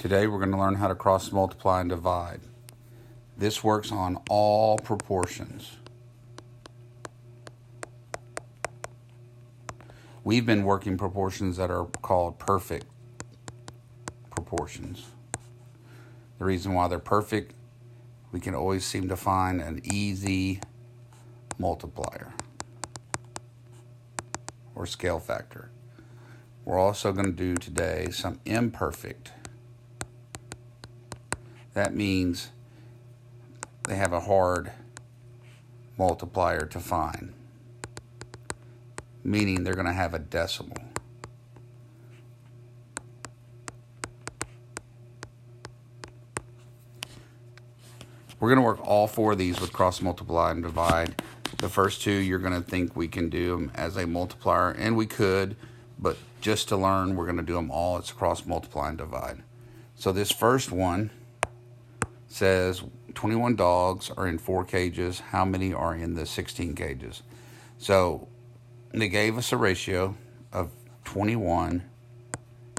Today we're going to learn how to cross multiply and divide. This works on all proportions. We've been working proportions that are called perfect proportions. The reason why they're perfect, we can always seem to find an easy multiplier or scale factor. We're also going to do today some imperfect. That means they have a hard multiplier to find, meaning they're going to have a decimal. We're going to work all four of these with cross multiply and divide. The first two, you're going to think we can do them as a multiplier, and we could, but just to learn, we're going to do them all as cross multiply and divide. So this first one says 21 dogs are in 4 cages. How many are in the 16 cages? So they gave us a ratio of 21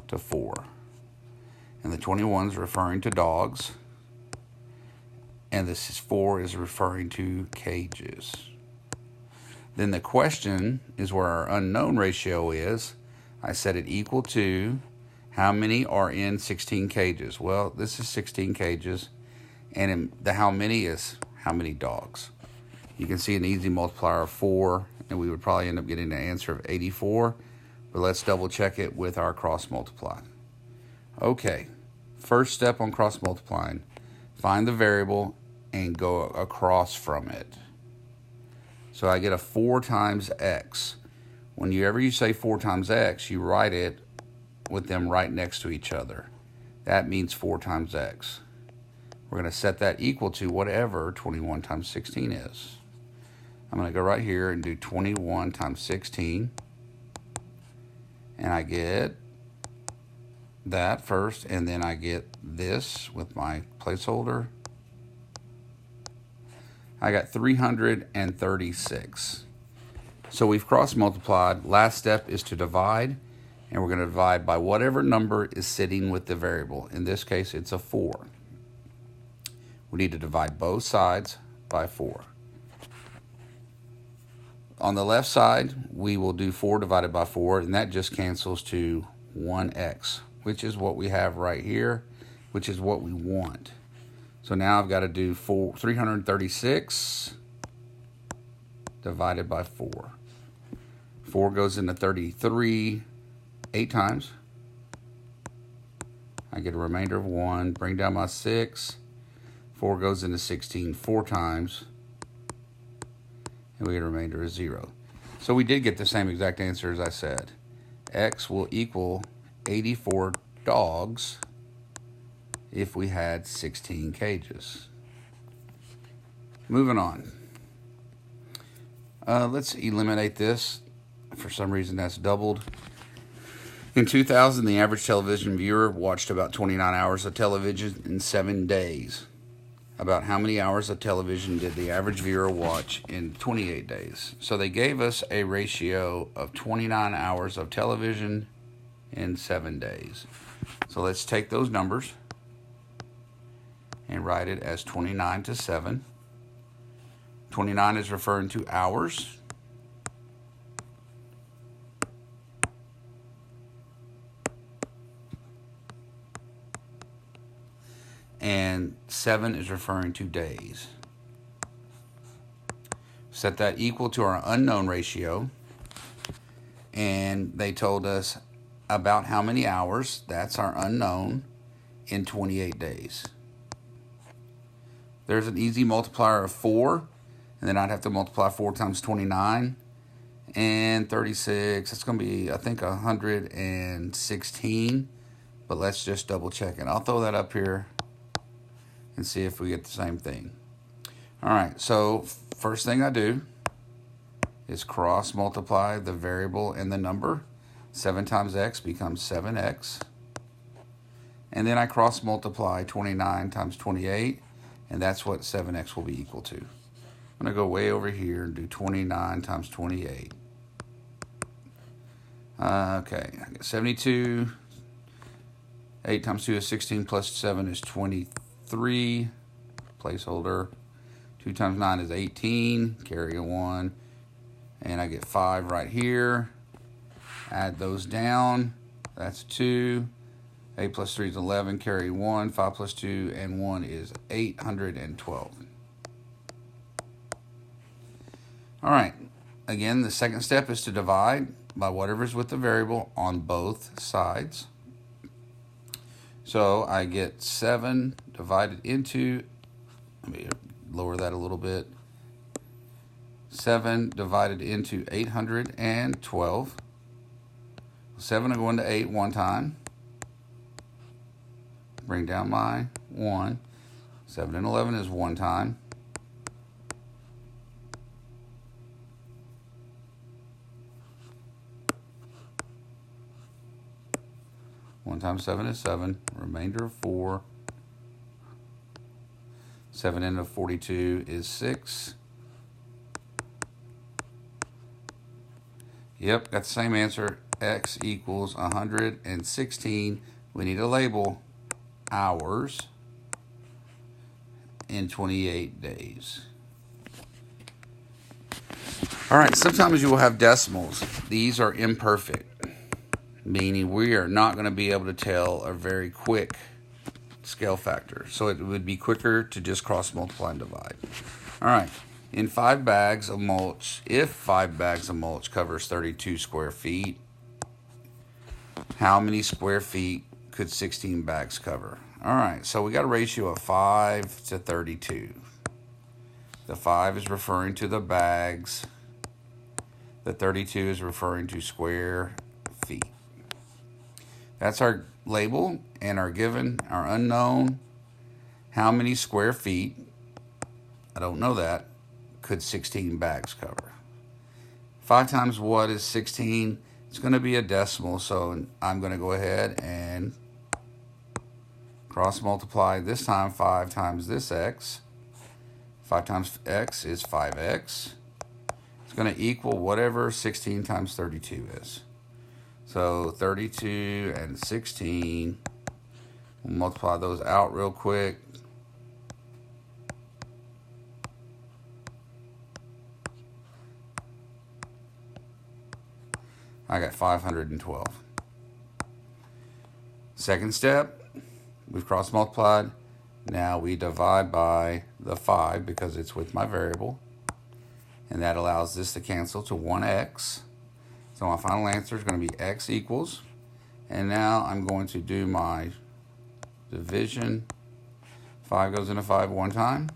to 4. And the 21 is referring to dogs. And this is 4 is referring to cages. Then the question is where our unknown ratio is. I set it equal to how many are in 16 cages. Well, this is 16 cages. And the how many is how many dogs. You can see an easy multiplier of 4, and we would probably end up getting an answer of 84. But let's double check it with our cross multiply. Okay, first step on cross multiplying, find the variable and go across from it. So I get a 4 times x. Whenever you say 4 times x, you write it with them right next to each other. That means 4 times x. We're going to set that equal to whatever 21 times 16 is. I'm going to go right here and do 21 times 16. And I get that first, and then I get this with my placeholder. I got 336. So we've cross multiplied. Last step is to divide, and we're going to divide by whatever number is sitting with the variable. In this case, it's a 4. We need to divide both sides by 4. On the left side, we will do 4 divided by 4, and that just cancels to 1x, which is what we have right here, which is what we want. So now I've got to do 336 divided by 4. 4 goes into 33 8 times. I get a remainder of 1, bring down my 6. 4 goes into 16 4 times, and we get a remainder of 0. So we did get the same exact answer as I said. X will equal 84 dogs if we had 16 cages. Moving on. Let's eliminate this. For some reason, that's doubled. In 2000, the average television viewer watched about 29 hours of television in 7 days. About how many hours of television did the average viewer watch in 28 days? So they gave us a ratio of 29 hours of television in 7 days. So let's take those numbers and write it as 29 to 7. 29 is referring to hours. And 7 is referring to days. Set that equal to our unknown ratio. And they told us about how many hours, that's our unknown, in 28 days. There's an easy multiplier of 4. And then I'd have to multiply 4 times 29. And 36, it's going to be, I think, 116. But let's just double check it. I'll throw that up here and see if we get the same thing. All right, so first thing I do is cross multiply the variable and the number. 7 times x becomes 7x. And then I cross multiply 29 times 28, and that's what 7x will be equal to. I'm going to go way over here and do 29 times 28. Okay, I get 72. 8 times 2 is 16, plus 7 is 23. Placeholder. 2 times 9 is 18. Carry a 1. And I get 5 right here. Add those down. That's 2. 8 plus 3 is 11. Carry 1. 5 plus 2 and 1 is 812. All right. Again, the second step is to divide by whatever's with the variable on both sides. So I get 7 divided into, let me lower that a little bit, 7 divided into 812. 7 will go into 8 one time. Bring down my 1. 7 and 11 is one time. 1 times 7 is 7. Remainder of 4. 7 into 42 is 6. Yep, got the same answer. X equals 116. We need a label. Hours in 28 days. All right, sometimes you will have decimals. These are imperfect, meaning we are not going to be able to tell a very quick scale factor. So it would be quicker to just cross multiply and divide. All right, in 5 bags of mulch, if 5 bags of mulch covers 32 square feet, how many square feet could 16 bags cover? All right, so we got a ratio of 5 to 32. The 5 is referring to the bags. The 32 is referring to square feet. That's our label and our given, our unknown. How many square feet, I don't know that, could 16 bags cover? 5 times what is 16? It's going to be a decimal, so I'm going to go ahead and cross multiply. This time 5 times this x. 5 times x is 5x. It's going to equal whatever 16 times 32 is. So 32 and 16, we'll multiply those out real quick. I got 512. Second step, we've cross multiplied. Now we divide by the 5 because it's with my variable. And that allows this to cancel to 1x. So my final answer is going to be x equals. And now I'm going to do my division. 5 goes into 5 one time.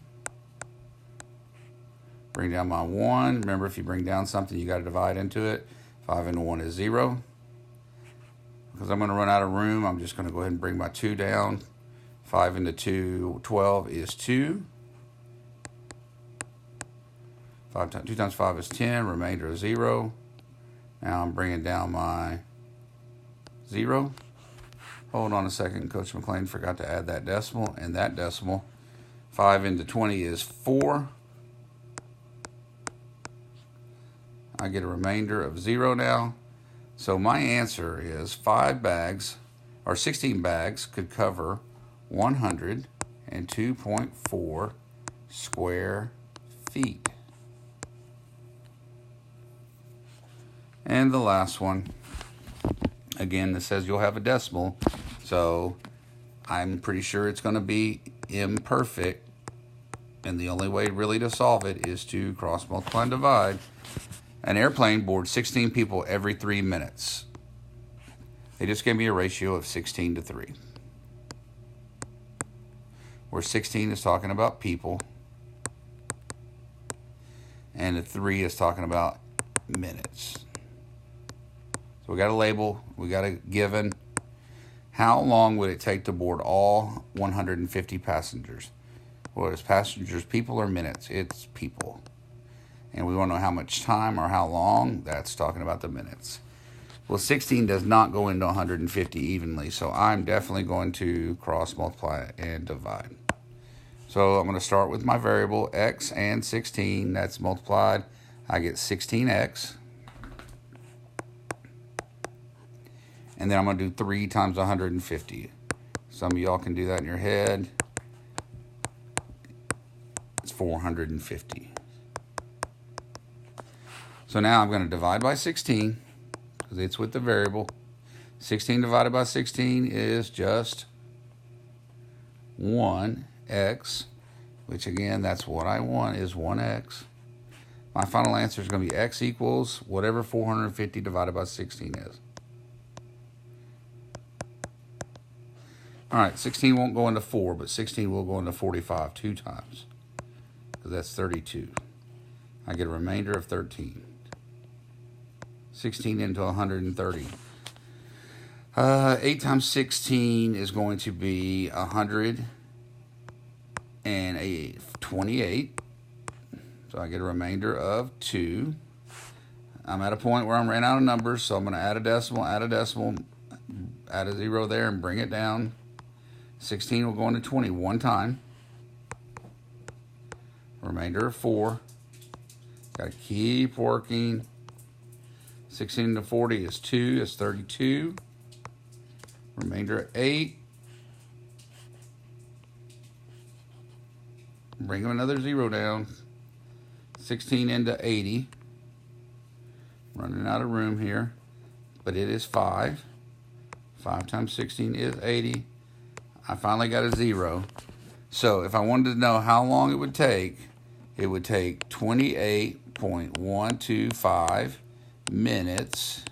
Bring down my 1. Remember, if you bring down something, you got to divide into it. 5 into 1 is 0. Because I'm going to run out of room, I'm just going to go ahead and bring my 2 down. 5 into 2, 12 is 2. 2 times 5 is 10. Remainder is 0. Now I'm bringing down my 0. Hold on a second. Coach McLean forgot to add that decimal and that decimal. 5 into 20 is 4. I get a remainder of 0 now. So my answer is 5 bags, or 16 bags, could cover 102.4 square feet. And the last one, again, this says you'll have a decimal, so I'm pretty sure it's going to be imperfect, and the only way really to solve it is to cross multiply and divide. An airplane boards 16 people every 3 minutes. They just gave me a ratio of 16 to 3. Where 16 is talking about people, and the 3 is talking about minutes. So we got a label, we got a given. How long would it take to board all 150 passengers? Well, is passengers people or minutes? It's people. And we want to know how much time or how long. That's talking about the minutes. Well, 16 does not go into 150 evenly, so I'm definitely going to cross multiply and divide. So I'm going to start with my variable x and 16. That's multiplied. I get 16x. And then I'm going to do 3 times 150. Some of y'all can do that in your head. It's 450. So now I'm going to divide by 16 because it's with the variable. 16 divided by 16 is just 1x, which again, that's what I want, is 1x. My final answer is going to be x equals whatever 450 divided by 16 is. All right, 16 won't go into 4, but 16 will go into 45 2 times, because that's 32. I get a remainder of 13. 16 into 130. 8 times 16 is going to be 128. So I get a remainder of 2. I'm at a point where I'm ran out of numbers, so I'm going to add a decimal, add a 0 there, and bring it down. 16 will go into 20 one time. Remainder of 4. Got to keep working. 16 to 40 is 2, is 32. Remainder of 8. Bring another 0 down. 16 into 80. Running out of room here, but it is 5. 5 times 16 is 80. I finally got a 0. So if I wanted to know how long it would take 28.125 minutes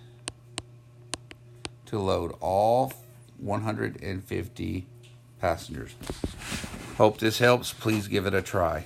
to load all 150 passengers. Hope this helps. Please give it a try.